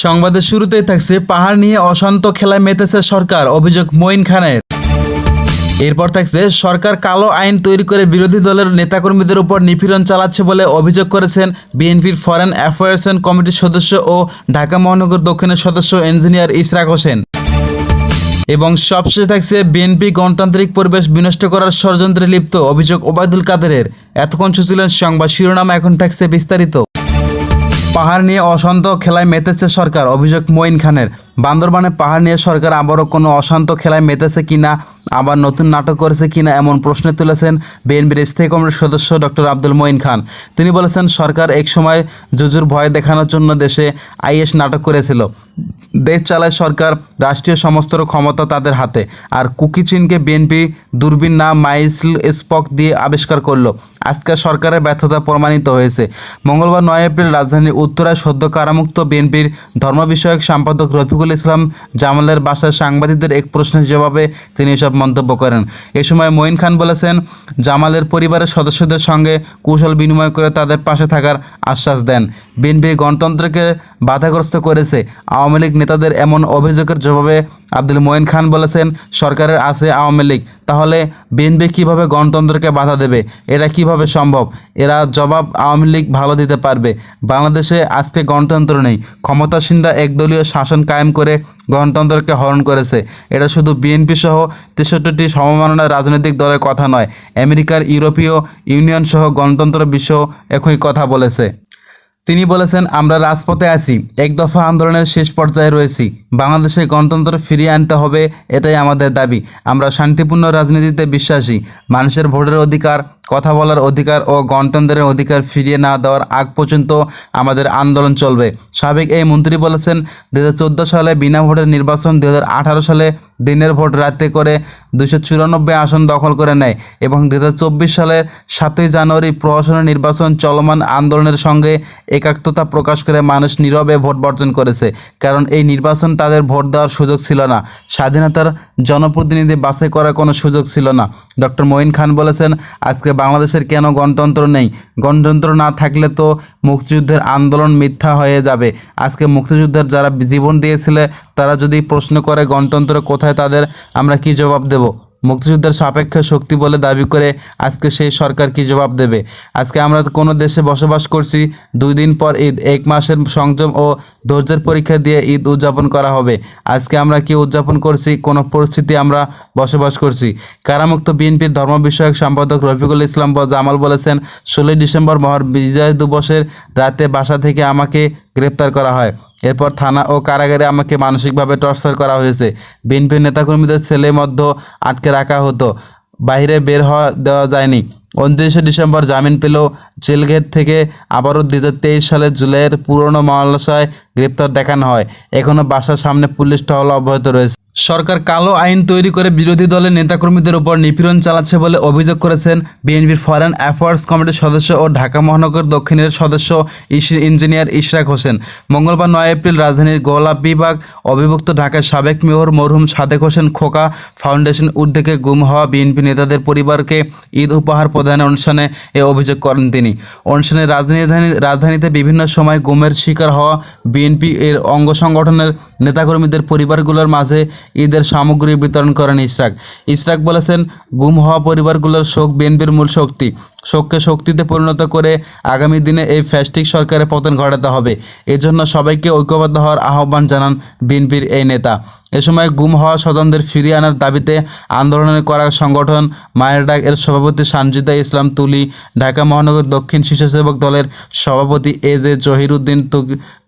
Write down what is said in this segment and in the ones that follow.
সংবাদের শুরুতেই থাকছে পাহাড় নিয়ে অশান্ত খেলায় মেতেছে সরকার, অভিযোগ মঈন খানের। এরপর থাকছে সরকার কালো আইন তৈরি করে বিরোধী দলের নেতাকর্মীদের উপর নিপীড়ন চালাচ্ছে বলে অভিযোগ করেছেন বিএনপির ফরেন অ্যাফেয়ার্স কমিটির সদস্য ও ঢাকা মহানগর দক্ষিণের সদস্য ইঞ্জিনিয়ার ইশরাক হোসেন। এবং সবশেষে থাকছে বিএনপি গণতান্ত্রিক পরিবেশ বিনষ্ট করার ষড়যন্ত্রে লিপ্ত, অভিযোগ ওবায়দুল কাদেরের। এতক্ষণ শুনছিলেন সংবাদ শিরোনাম, এখন থাকছে বিস্তারিত। পাহাড় নিয়ে অশান্ত খেলায় মেতেছে সরকার, অভিযোগ মঈন খানের। বান্দরবানে পাহাড় নিয়ে সরকার আবারও কোনো অশান্ত খেলায় মেতেছে কিনা, আবার নতুন নাটক করেছে কিনা, এমন প্রশ্ন তুলেছেন বিএনপির স্থায়ী কমিটির সদস্য ডক্টর আব্দুল মঈন খান। তিনি বলেছেন, সরকার একসময় জুজুর ভয় দেখানোর জন্য দেশে আইএস নাটক করেছিল। দেশ চালায় সরকার, রাষ্ট্রীয় সমস্ত ক্ষমতা তাদের হাতে। আর কুকি চিনকে বিএনপি দূরবীন না মাইসল স্পক দিয়ে আবিষ্কার করলো। আজকে সরকারের ব্যর্থতা প্রমাণিত হয়েছে। মঙ্গলবার 9 এপ্রিল রাজধানীর উত্তরায় সদ্য কারামুক্ত বিএনপির ধর্ম বিষয়ক সম্পাদক রফিকুল ইসলাম জামালের বাসায় সাংবাদিকদের এক প্রশ্নের জবাবে তিনি এসব মন্তব্য করেন। এ সময় মঈন খান বলেছেন, জামালের পরিবারের সদস্যদের সঙ্গে কুশল বিনিময় করে তাদের পাশে থাকার আশ্বাস দেন। বিএনপি গণতন্ত্রকে বাধাগ্রস্ত করেছে। আওয়ামী লীগ নেতাদের এমন অভিযোগের জবাবে আব্দুল মঈন খান বলেছেন, সরকারের আছে আওয়ামী লীগ, তাহলে বিএনপি কীভাবে গণতন্ত্রকে বাধা দেবে? এটা কিভাবে সম্ভব? এরা জবাব আওয়ামী লীগ ভালো দিতে পারবে। বাংলাদেশে আজকে গণতন্ত্র নেই। ক্ষমতাসীনরা একদলীয় শাসন কায়েম করে গণতন্ত্রকে হরণ করেছে। এটা শুধু বিএনপি সহ 63টি সমমাননার রাজনৈতিক দলের কথা নয়, আমেরিকার ইউরোপীয় ইউনিয়ন সহ গণতন্ত্র বিশ্ব একই কথা বলেছে। তিনি বলেছেন, আমরা রাজপথে আছি, এক দফা আন্দোলনের শেষ পর্যায়ে রয়েছি। বাংলাদেশে গণতন্ত্র ফিরিয়ে আনতে হবে, এটাই আমাদের দাবি। আমরা শান্তিপূর্ণ রাজনীতিতে বিশ্বাসী। মানুষের ভোটের অধিকার, কথা বলার অধিকার ও গণতন্ত্রের অধিকার ফিরিয়ে না দেওয়ার আগ পর্যন্ত আমাদের আন্দোলন চলবে। সাবেক এই মন্ত্রী বলেছেন, 2014 সালে বিনা ভোটের নির্বাচন, 2018 সালে দিনের ভোট রাতে করে 294 আসন দখল করে নেয় এবং 2024 সালের 7ই জানুয়ারি প্রহসনের নির্বাচন চলমান আন্দোলনের সঙ্গে একাত্মতা প্রকাশ করে মানুষ নীরবে ভোট বর্জন করেছে। কারণ এই নির্বাচন তাদের ভোট দেওয়ার সুযোগ ছিল না। স্বাধীনতার জনপ্রতিনিধি বাছাই করার কোনো সুযোগ ছিল না। ডক্টর মঈন খান বলেছেন, আজকে বাংলাদেশের কেন গণতন্ত্র নেই? গণতন্ত্র না থাকলে তো মুক্তিযুদ্ধের আন্দোলন মিথ্যা হয়ে যাবে। আজকে মুক্তিযুদ্ধের যারা জীবন দিয়েছিলে তারা যদি প্রশ্ন করে গণতন্ত্র কোথায়, তাদের আমরা কি জবাব দেব? মুক্তিযুদ্ধের সাপেক্ষ শক্তি বলে দাবি করে আজকে সেই সরকার কি জবাব দেবে? আজকে আমরা কোনো দেশে বসবাস করছি, 2 দিন পর ঈদ, 1 মাসের সংযম ও ধৈর্যের পরীক্ষা দিয়ে ঈদ উদযাপন করা হবে। আজকে আমরা কি উদযাপন করছি? কোনো পরিস্থিতি আমরা বসবাস করছি। কারামুক্ত বিএনপির ধর্ম বিষয়ক সম্পাদক রফিকুল ইসলাম জামাল বলেছেন, 16 ডিসেম্বর মহান বিজয় দিবসের রাতে বাসা থেকে আমাকে গ্রেপ্তার করা হয়। এরপর থানা ও কারাগারে আমাকে মানসিকভাবে টর্চার করা হয়েছে। বিএনপির নেতাকর্মীদের ছেলে মধ্য আটকে রাখা হতো, বাইরে বের হওয়া দেওয়া যায়নি। 29 ডিসেম্বর জামিন পেলেও জেলগেট থেকে আবারও 2023 সালের জুলাইয়ের পুরনো মামলায় গ্রেপ্তার দেখানো হয়। এখনও বাসার সামনে পুলিশ টহল অব্যাহত রয়েছে। সরকার কালো আইন তৈরি করে বিরোধী দলের নেতাকর্মীদের উপর নিপীড়ন চালাচ্ছে বলে অভিযোগ করেছেন বিএনপির ফরেন অ্যাফেয়ার্স কমিটির সদস্য ও ঢাকা মহানগর দক্ষিণের সদস্য ইঞ্জিনিয়ার ইশরাক হোসেন। মঙ্গলবার 9 এপ্রিল রাজধানীর গোলাপ বিভাগ অবিভক্ত ঢাকার সাবেক মেয়র মরহুম সাদেক হোসেন খোকা ফাউন্ডেশন উদ্যোগে গুম হওয়া বিএনপি নেতাদের পরিবারকে ঈদ উপহার প্রদানের অনুষ্ঠানে এ অভিযোগ করেন তিনি। অনুষ্ঠানে রাজধানীতে বিভিন্ন সময় গুমের শিকার হওয়া বিএনপি এর অঙ্গ সংগঠনের নেতাকর্মীদের পরিবারগুলোর মাঝে ঈদের সামগ্রী বিতরণ করেন ইশরাক বলেছেন, গুম হওয়া পরিবারগুলোর শোক বিএনপির মূল শক্তি। শোককে শক্তিতে পরিণত করে আগামী দিনে এই ফ্যাসিস্ট সরকারের পতন ঘটাতে হবে। এজন্য সবাইকে ঐক্যবদ্ধ হওয়ার আহ্বান জানান বিএনপির এই নেতা। এ সময় গুম হওয়া স্বজনদের ফিরিয়ে আনার দাবিতে আন্দোলন করা সংগঠন মায়ের ডাক এর সভাপতি সানজিদা ইসলাম তুলি, ঢাকা মহানগর দক্ষিণ স্বেচ্ছাসেবক দলের সভাপতি এজে জহিরুদ্দিন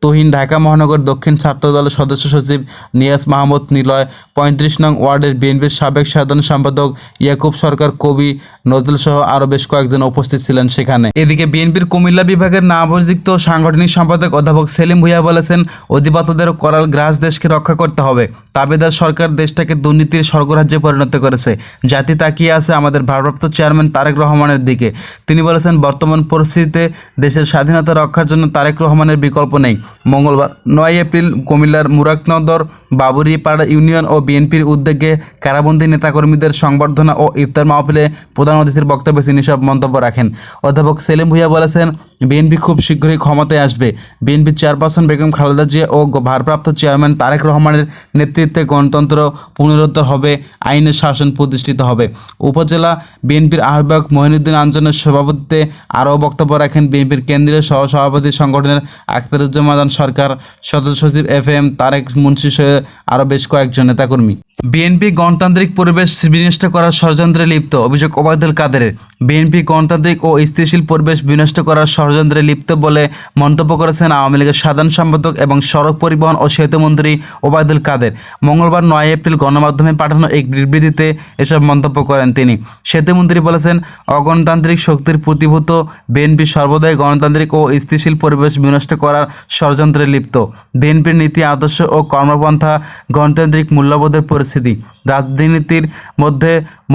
তুহিন, ঢাকা মহানগর দক্ষিণ ছাত্র দলের সদস্য সচিব নিয়াজ মাহমুদ নিলয়, 35 নং ওয়ার্ডের বিএনপির সাবেক সাধারণ সম্পাদক ইয়াকুব সরকার, কবি নজরুল সহ আরও বেশ কয়েকজন উপস্থিত ছিলেন সেখানে। এদিকে বিএনপির কুমিল্লা বিভাগের নবনিযুক্ত সাংগঠনিক সম্পাদক অধ্যাপক সেলিম ভূঁইয়া বলেছেন, অধিবাতদের করাল গ্রাস দেশকে রক্ষা করতে হবে। তাবেদার সরকার দেশটাকে দুর্নীতির স্বর্গরাজ্যে পরিণত করেছে। জাতি তাকিয়ে আছে আমাদের ভারপ্রাপ্ত চেয়ারম্যান তারেক রহমানের দিকে। তিনি বলেছেন, বর্তমান পরিস্থিতিতে দেশের স্বাধীনতা রক্ষার জন্য তারেক রহমানের বিকল্প নেই। মঙ্গলবার 9 এপ্রিল কুমিল্লার মুরাদনগর বাবুরিপাড়া ইউনিয়ন ও বিএনপির উদ্যোগে কারাবন্দী নেতাকর্মীদের সংবর্ধনা ও ইফতার মাহফিলে প্রধান অতিথির বক্তব্যে তিনি সব মন্তব্য বক্তব্য রাখেন। অধ্যাপক সেলিম ভূঁইয়া বলেছেন, বিএনপি খুব শীঘ্রই ক্ষমতায় আসবে। বিএনপির চেয়ারপারসন বেগম খালেদা জিয়া ও ভারপ্রাপ্ত চেয়ারম্যান তারেক রহমানের নেতৃত্বে গণতন্ত্র পুনরুদ্ধার হবে, আইনের শাসন প্রতিষ্ঠিত হবে। উপজেলা বিএনপির আহ্বায়ক মঈনুদ্দিন আঞ্জনের সভাপতিত্বে আরও বক্তব্য রাখেন বিএনপির কেন্দ্রীয় সহসভাপতি সংগঠনের আখতারুজ্জামান সরকার, সদস্য সচিব FM তারেক মুন্সি সহ আরও বেশ কয়েকজন নেতাকর্মী। বিএনপি গণতান্ত্রিক পরিবেশ বিনষ্ট করার ষড়যন্ত্রে লিপ্ত, অভিযোগ ওবায়দুল কাদেরের। বিএনপি গণতান্ত্রিক ও স্থিতিশীল পরিবেশ বিনষ্ট করার ষড়যন্ত্রে লিপ্ত বলে মন্তব্য করেছেন আওয়ামী লীগের সাধারণ সম্পাদক এবং সড়ক পরিবহন ও সেতুমন্ত্রী ওবায়দুল কাদের। মঙ্গলবার 9 এপ্রিল গণমাধ্যমে পাঠানো এক বিবৃতিতে এসব মন্তব্য করেন তিনি। সেতুমন্ত্রী বলেছেন, অগণতান্ত্রিক শক্তির প্রতিভূত বিএনপি সর্বদাই গণতান্ত্রিক ও স্থিতিশীল পরিবেশ বিনষ্ট করার ষড়যন্ত্রে লিপ্ত। বিএনপির নীতি, আদর্শ ও কর্মপন্থা গণতান্ত্রিক মূল্যবোধের পরিস্থিতি। রাজনীতির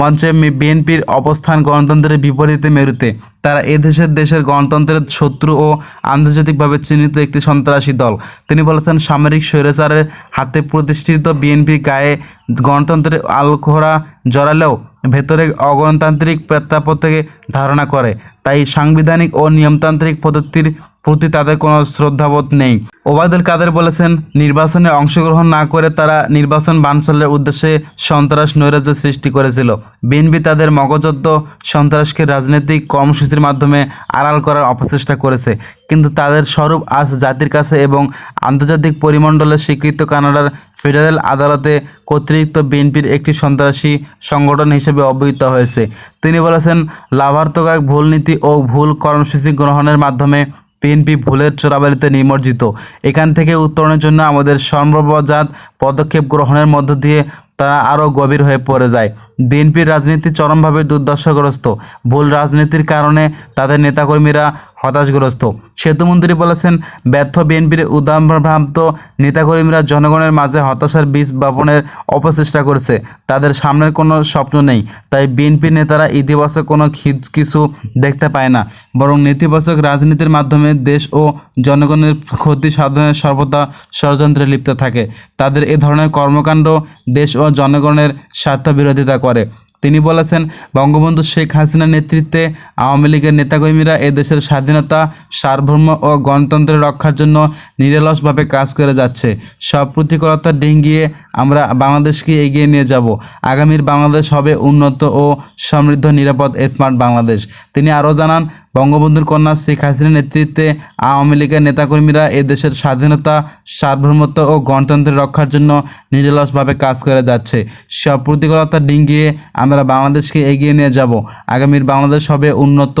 মঞ্চে বিএনপির অবস্থান গণতন্ত্রের বিপরীতে মেরুতে। তারা দেশের গণতন্ত্রের শত্রু ও আন্তর্জাতিকভাবে চিহ্নিত একটি সন্ত্রাসী দল। তিনি বলেছেন, সামরিক স্বৈরাচারের হাতে প্রতিষ্ঠিত বিএনপি গায়ে গণতন্ত্রের আলখোরা জড়ালেও ভেতরে অগণতান্ত্রিক প্রেক্ষাপটে ধারণা করে। তাই সাংবিধানিক ও নিয়মতান্ত্রিক পদ্ধতির প্রতি তাদের কোনো শ্রদ্ধাবোধ নেই। ওবায়দুল কাদের বলেছেন, নির্বাচনে অংশগ্রহণ না করে তারা নির্বাচন বানচালের উদ্দেশ্যে সন্ত্রাস নৈরাজ্যের সৃষ্টি করেছিল। বিএনপি তাদের মগজদ্ধ সন্ত্রাসকে রাজনৈতিক কর্মসূচির মাধ্যমে আড়াল করার অপচেষ্টা করেছে, কিন্তু তাদের স্বরূপ আজ জাতির কাছে এবং আন্তর্জাতিক পরিমণ্ডলে স্বীকৃত। কানাডার ফেডারেল আদালতে কর্তৃত্ব বিএনপির একটি সন্ত্রাসী সংগঠন হিসেবে অভিহিত হয়েছে। তিনি বলেছেন, লাভার্থক ভুল নীতি ও ভুল কর্মসূচি গ্রহণের মাধ্যমে বিএনপি ভুলের চোরাবালিতে নিমজ্জিত। এখান থেকে উত্তরণের জন্য আমাদের সর্বজাত পদক্ষেপ গ্রহণের মধ্য দিয়ে তারা আরও গভীর হয়ে পড়ে যায়। বিএনপির রাজনীতি চরমভাবে দুর্দশাগ্রস্ত। ভুল রাজনীতির কারণে তাদের নেতাকর্মীরা হতাশগ্রস্ত। সেতুমন্ত্রী বলেছেন, ব্যর্থ বিএনপির উদারভ্রান্ত নেতাকর্মীরা জনগণের মাঝে হতাশার বীজ বপনের অপচেষ্টা করছে। তাদের সামনের কোনো স্বপ্ন নেই। তাই বিএনপির নেতারা ইতিবাচক কোনো কিছু দেখতে পায় না, বরং নেতিবাচক রাজনীতির মাধ্যমে দেশ ও জনগণের ক্ষতি সাধনের সর্বদা ষড়যন্ত্রে লিপ্ত থাকে। তাদের এ ধরনের কর্মকাণ্ড দেশ ও জনগণের স্বার্থ বিরোধিতা করে। তিনি বলেছেন, বঙ্গবন্ধু শেখ হাসিনার নেতৃত্বে আওয়ামী লীগের নেতাকর্মীরা এদেশের স্বাধীনতা, সার্বভৌম ও গণতন্ত্রের রক্ষার জন্য নিরলসভাবে কাজ করে যাচ্ছে। সব প্রতিকূলতা ডিঙ্গিয়ে আমরা বাংলাদেশকে এগিয়ে নিয়ে যাব। আগামীর বাংলাদেশ হবে উন্নত ও সমৃদ্ধ, নিরাপদ, স্মার্ট বাংলাদেশ। তিনি আরও জানান, বঙ্গবন্ধুর কন্যা শেখ হাসিনার নেতৃত্বে আওয়ামী লীগের নেতাকর্মীরা এদেশের স্বাধীনতা, সার্বভৌমত্ব ও গণতন্ত্রের রক্ষার জন্য নিরলসভাবে কাজ করে যাচ্ছে। সব প্রতিকূলতা ডিঙ্গিয়ে আমরা বাংলাদেশকে এগিয়ে নিয়ে যাব। আগামীর বাংলাদেশ হবে উন্নত